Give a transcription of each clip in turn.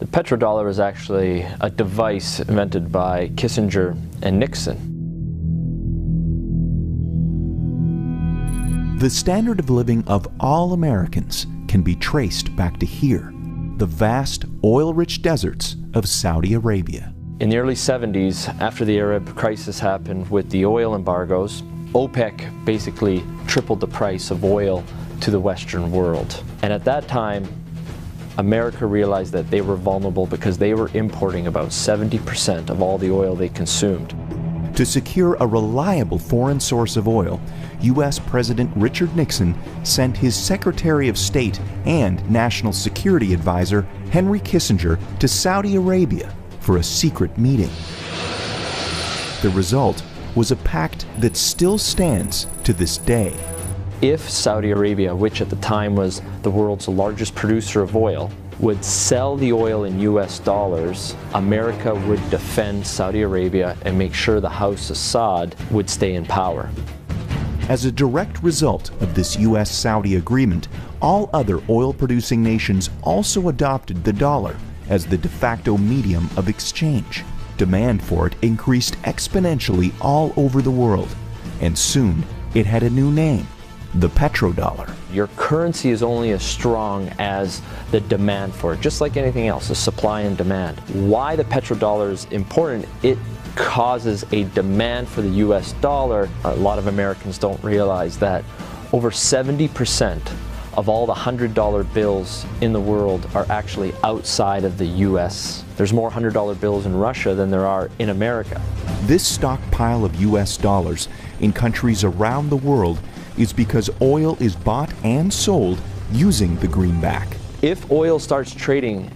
The petrodollar is actually a device invented by Kissinger and Nixon. The standard of living of all Americans can be traced back to here, the vast oil-rich deserts of Saudi Arabia. In the early 70s, after the Arab crisis happened with the oil embargoes, OPEC basically tripled the price of oil to the Western world. And at that time, America realized that they were vulnerable because they were importing about 70% of all the oil they consumed. To secure a reliable foreign source of oil, US President Richard Nixon sent his Secretary of State and National Security Advisor Henry Kissinger to Saudi Arabia for a secret meeting. The result was a pact that still stands to this day. If Saudi Arabia, which at the time was the world's largest producer of oil, would sell the oil in US dollars, America would defend Saudi Arabia and make sure the House Assad would stay in power. As a direct result of this US-Saudi agreement, all other oil-producing nations also adopted the dollar as the de facto medium of exchange. Demand for it increased exponentially all over the world, and soon it had a new name: the petrodollar. Your currency is only as strong as the demand for it, just like anything else, the supply and demand. Why the petrodollar is important, it causes a demand for the US dollar. A lot of Americans don't realize that over 70% of all the $100 bills in the world are actually outside of the US. There's more $100 bills in Russia than there are in America. This stockpile of US dollars in countries around the world is because oil is bought and sold using the greenback. If oil starts trading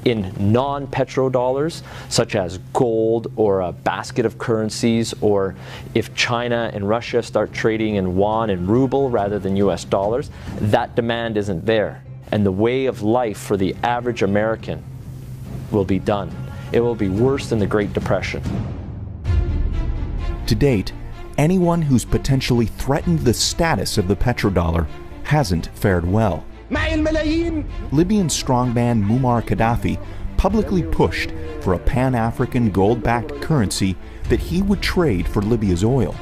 in non-petrodollars, such as gold or a basket of currencies, or if China and Russia start trading in yuan and ruble rather than US dollars, that demand isn't there. And the way of life for the average American will be done. It will be worse than the Great Depression. To date, anyone who's potentially threatened the status of the petrodollar hasn't fared well. Libyan strongman Muammar Gaddafi publicly pushed for a Pan-African gold-backed currency that he would trade for Libya's oil.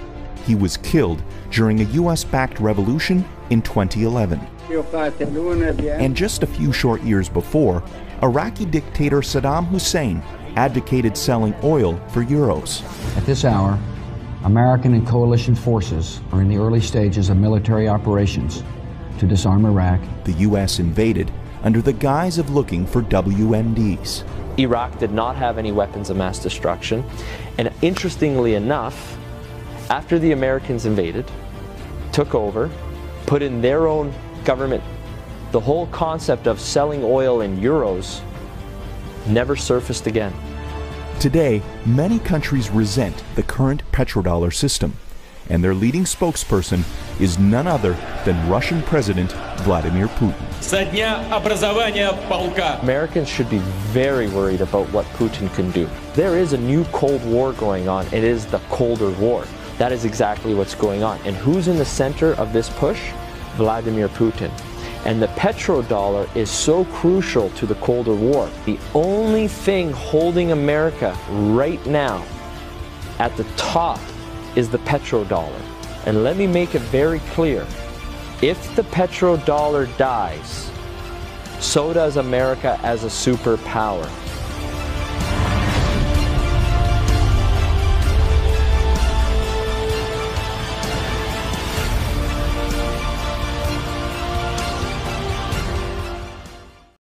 He was killed during a US-backed revolution in 2011. And just a few short years before, Iraqi dictator Saddam Hussein advocated selling oil for euros. At this hour, American and coalition forces are in the early stages of military operations to disarm Iraq. The US invaded under the guise of looking for WMDs. Iraq did not have any weapons of mass destruction, and interestingly enough, after the Americans invaded, took over, put in their own government, the whole concept of selling oil in euros never surfaced again. Today, many countries resent the current petrodollar system, and their leading spokesperson is none other than Russian President Vladimir Putin. Americans should be very worried about what Putin can do. There is a new Cold War going on. It is the colder war. That is exactly what's going on. And who's in the center of this push? Vladimir Putin. And the petrodollar is so crucial to the colder war. The only thing holding America right now at the top is the petrodollar. And let me make it very clear. If the petrodollar dies, so does America as a superpower.